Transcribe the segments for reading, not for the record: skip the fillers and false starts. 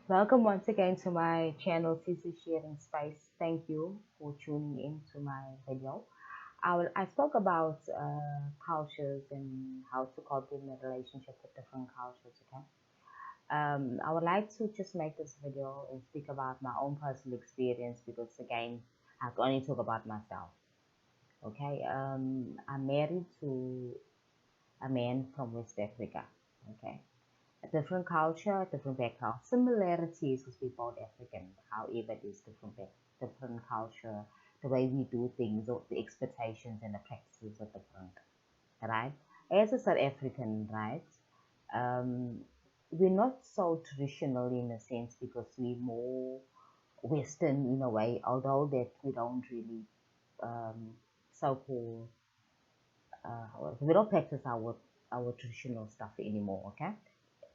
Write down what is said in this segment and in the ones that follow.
Welcome once again to my channel, Cece Sharing Space. Thank you for tuning in to my video. I spoke about cultures and how to cope in a relationship with different cultures, okay? I would like to just make this video and speak about my own personal experience because, again, I can only talk about myself, okay? I'm married to a man from West Africa, okay? A different culture, different background, similarities because we're both African. However, there's different culture, the way we do things, or the expectations and the practices are different, right? As a South African, right, um, we're not so traditional in a sense because we're more Western in a way, although that we don't really so-called we don't practice our traditional stuff anymore. Okay,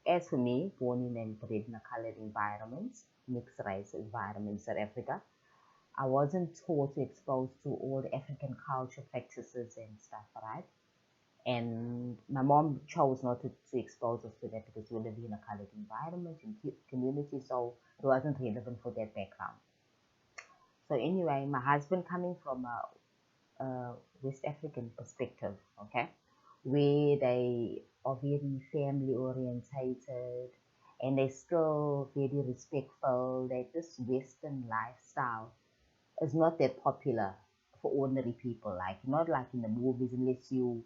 as for me, born in and bred in a colored environment, mixed race environment in South Africa, I wasn't taught to expose to all the African culture practices and stuff, right? And my mom chose not to expose us to that because we live in a colored environment and community, so it wasn't relevant for that background. So anyway, my husband coming from a West African perspective, okay, where they are very family orientated and they're still very respectful, that this Western lifestyle is not that popular for ordinary people, like not like in the movies, unless you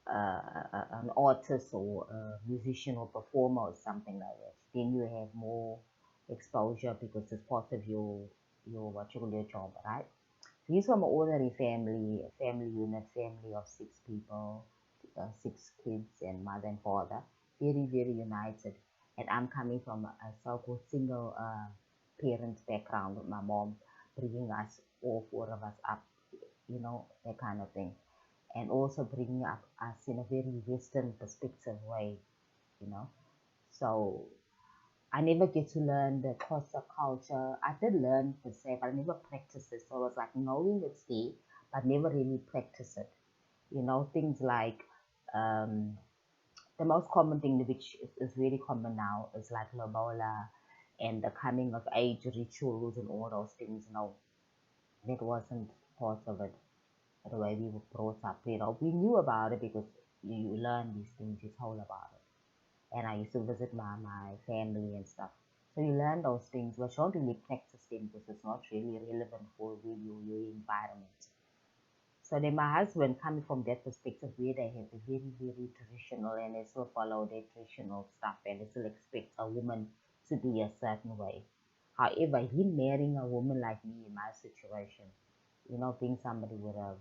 an artist or a musician or performer or something like that. Then you have more exposure because it's part of your what you call your job, right? He's from an ordinary family, a family unit, family of six people, six kids and mother and father, very, very united. And I'm coming from a so-called single parent background with my mom bringing us, all four of us up, that kind of thing. And also bringing up us in a very Western perspective way, you know. So I never get to learn the Xhosa culture. I did learn per se, but I never practiced it. So it was like knowing it's there, but never really practice it. Things like um, the most common thing which is very common now is like lobola and the coming of age rituals and all those things. No, that wasn't part of it. The way we were brought up, we knew about it because you learn these things, you're told about it. And I used to visit my family and stuff. So you learn those things, but you don't really practice them because it's not really relevant for your environment. So then my husband, coming from that perspective where they have the very, very traditional and they still follow their traditional stuff and they still expect a woman to be a certain way. However, him marrying a woman like me in my situation, being somebody with a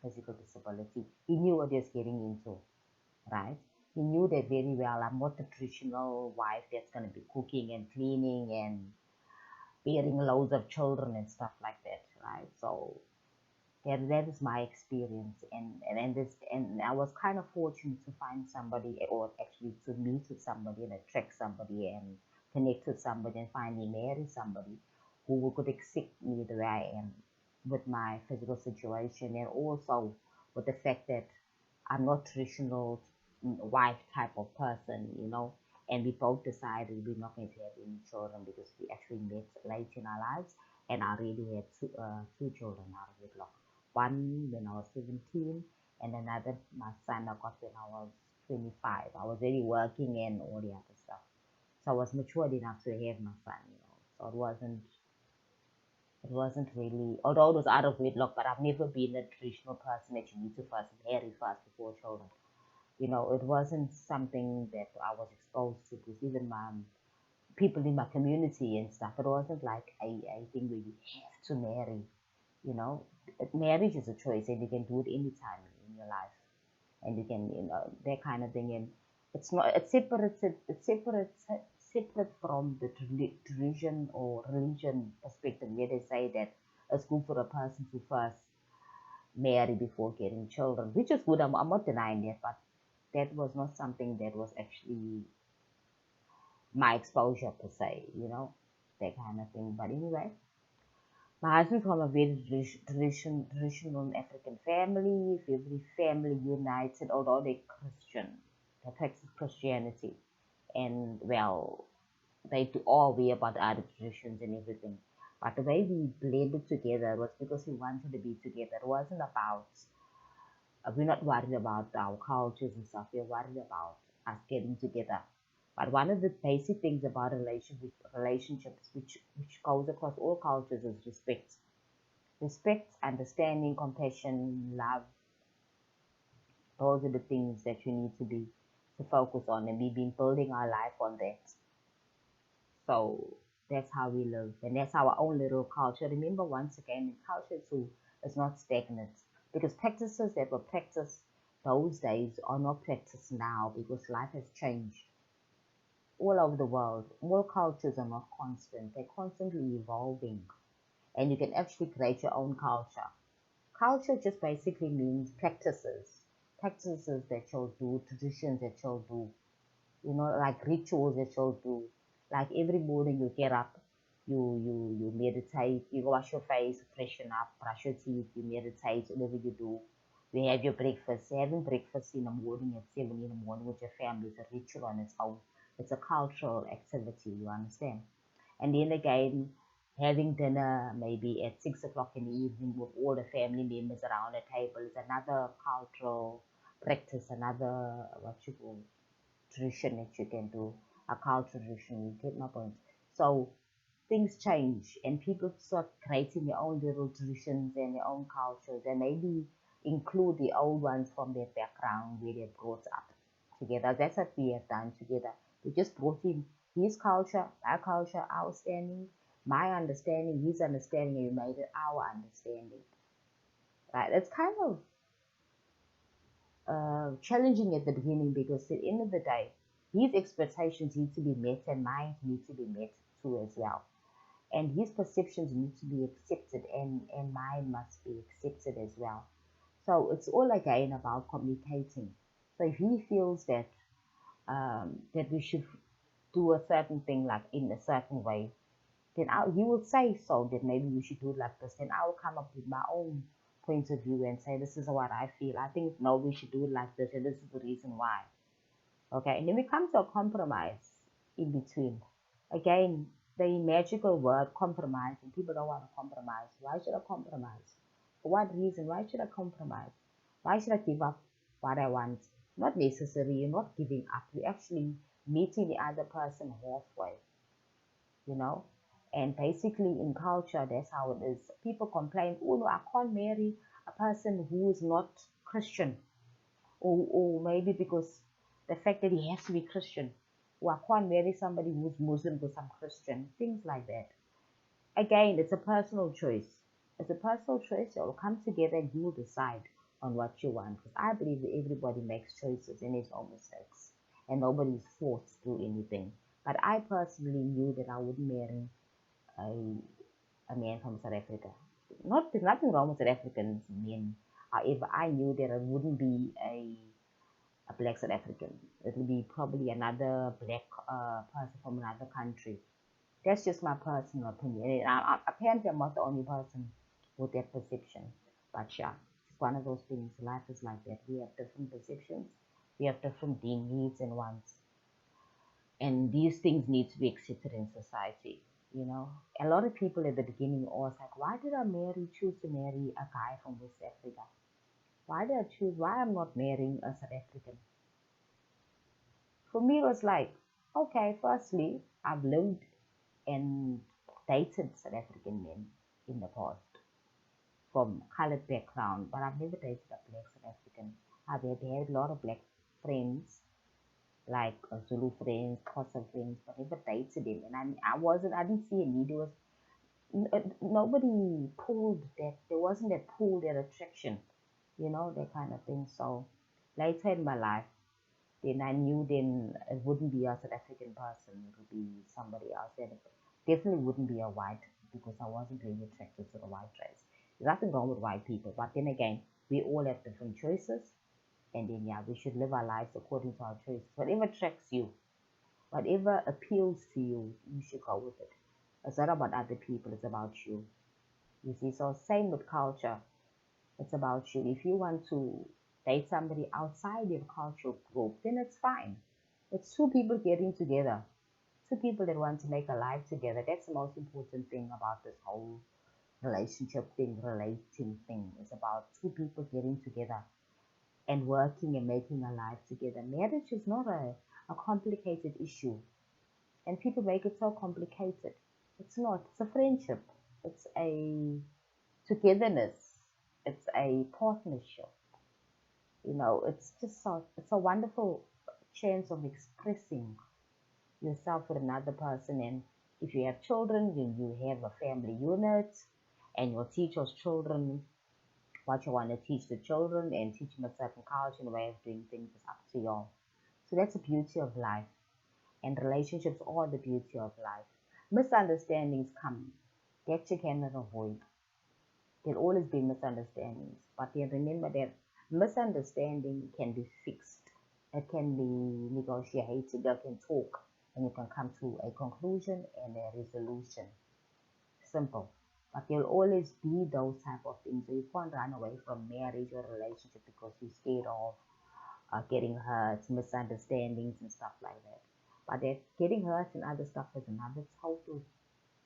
physical disability, he knew what he was getting into, right? He knew that very well. I'm not the traditional wife that's going to be cooking and cleaning and bearing loads of children and stuff like that, right? So that is my experience, and I was kind of fortunate to find somebody, or actually to meet with somebody and attract somebody and connect with somebody and finally marry somebody who could accept me the way I am with my physical situation, and also with the fact that I'm not traditional wife type of person, and we both decided we're not going to have any children because we actually met late in our lives, and I already had two children out of wedlock. One when I was 17, and another, my son, I got when I was 25. I was already working and all the other stuff. So I was matured enough to have my son. So it wasn't really, although it was out of wedlock, but I've never been a traditional person that you need to first marry first before children. It wasn't something that I was exposed to because even my people in my community and stuff, it wasn't like a thing where you have to marry. you know Marriage is a choice and you can do it anytime in your life, and you can, that kind of thing. And it's separate from the tradition or religion perspective, where they say that it's good for a person to first marry before getting children, which is good. I'm not denying that, but that was not something that was actually my exposure per se, that kind of thing. But anyway, my husband's from a very traditional African family, very family united, although they're Christian. They practice Christianity. And well, They to all aware about other traditions and everything. But the way we blended together was because we wanted to be together. It wasn't about, we're not worried about our cultures and stuff. We're worried about us getting together. But one of the basic things about relationships, which goes across all cultures, is respect. Respect, understanding, compassion, love. Those are the things that you need to focus on, and we've been building our life on that. So that's how we live, and that's our own little culture. Remember, once again, culture too is not stagnant, because practices that were practiced those days are not practiced now because life has changed all over the world. All cultures are not constant; they're constantly evolving, and you can actually create your own culture. Culture just basically means practices that you'll do, traditions that you'll do, like rituals that you'll do. Like every morning you get up, you meditate, you wash your face, freshen up, brush your teeth, you meditate, whatever you do. You have your breakfast. Having breakfast in the morning at 7 in the morning with your family is a ritual on its own. It's a cultural activity, you understand? And then again, having dinner maybe at 6 o'clock in the evening with all the family members around the table is another cultural practice, another what you call tradition that you can do, a cultural tradition. You get my point? So things change and people start creating their own little traditions and their own cultures and maybe include the old ones from their background where they're brought up together. That's what we have done together. We just brought in his culture, our standing, my understanding, his understanding, and we made it our understanding. Right? It's kind of challenging at the beginning because at the end of the day, his expectations need to be met and mine need to be met too as well. And his perceptions need to be accepted and mine must be accepted as well. So it's all again about communicating. So if he feels that we should do a certain thing like in a certain way, then he will say so that maybe we should do it like this. Then I will come up with my own point of view and say this is what I feel. I think no, we should do it like this, and this is the reason why. Okay, and then we come to a compromise in between. Again, the magical word compromise, and people don't want to compromise. Why should I compromise? For what reason? Why should I compromise? Why should I give up what I want? Not necessary, you're not giving up. You're actually meeting the other person halfway, you know? And basically in culture, that's how it is. People complain, oh no, I can't marry a person who is not Christian. Or maybe because the fact that he has to be Christian. Or I can't marry somebody who's Muslim because I'm Christian. Things like that. Again, it's a personal choice. It's a personal choice. You'll come together and you'll decide on what you want. Because I believe that everybody makes choices and there's no mistakes. And nobody's forced to do anything. But I personally knew that I wouldn't marry a man from South Africa. There's nothing wrong with South African men. However, I knew that it wouldn't be a black South African. It would be probably another black person from another country. That's just my personal opinion. And apparently, I'm not the only person with that perception. But yeah, it's one of those things. Life is like that. We have different perceptions. We have different needs and wants. And these things need to be accepted in society. A lot of people at the beginning always like, why did I choose to marry a guy from West Africa? Why did I choose? Why I'm not marrying a South African? For me, it was like, okay, firstly, I've lived and dated South African men in the past from colored background, but I've never dated a black South African. I've had a lot of black friends, like Zulu friends, Xhosa friends, but never dated them. And I didn't see a need. There was nobody pulled that. There wasn't that pull, that attraction, that kind of thing. So later in my life, then I knew then it wouldn't be a South African person. It would be somebody else. And it definitely wouldn't be a white because I wasn't really attracted to the white race. There's nothing wrong with white people, but then again, we all have different choices. And then, yeah, we should live our lives according to our choices. Whatever attracts you, whatever appeals to you, you should go with it. It's not about other people, it's about you. You see, so same with culture. It's about you. If you want to date somebody outside your cultural group, then it's fine. It's two people getting together. Two people that want to make a life together. That's the most important thing about this whole relationship thing, relating thing. It's about two people getting together and working and making a life together. Marriage is not a complicated issue, and people make it so complicated. It's not. It's a friendship. It's a togetherness. It's a partnership. It's just it's a wonderful chance of expressing yourself with another person. And if you have children, then you have a family unit, and you'll teach those children what you want to teach the children and teach them a certain culture and way of doing things is up to you. So that's the beauty of life. And relationships are the beauty of life. Misunderstandings come, that you cannot avoid. There'll always be misunderstandings. But then remember that misunderstanding can be fixed. It can be negotiated. You can talk and you can come to a conclusion and a resolution. Simple. But there'll always be those type of things. So you can't run away from marriage or relationship because you're scared of getting hurt, misunderstandings and stuff like that. But that getting hurt and other stuff is another total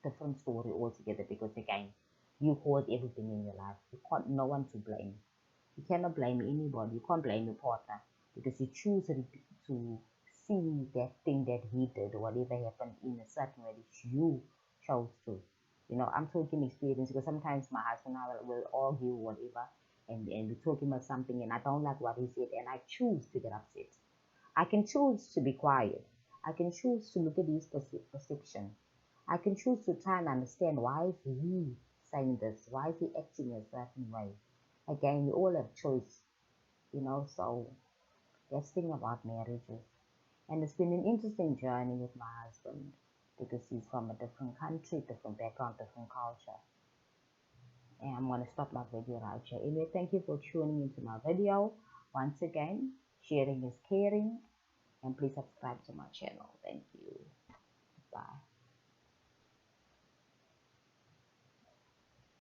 different story altogether, because again, you cause everything in your life. You can't, no one to blame. You cannot blame anybody. You can't blame your partner because you choose to see that thing that he did, whatever happened, in a certain way that you chose to. I'm talking experience, because sometimes my husband and I will argue, whatever, and we're talking about something, and I don't like what he said, and I choose to get upset. I can choose to be quiet. I can choose to look at his perception. I can choose to try and understand, why is he saying this? Why is he acting a certain way? Again, we all have choice, so that's the thing about marriages. And it's been an interesting journey with my husband, because he's from a different country, different background, different culture. And I'm going to stop my video right here. Anyway, thank you for tuning into my video. Once again, sharing is caring. And please subscribe to my channel. Thank you.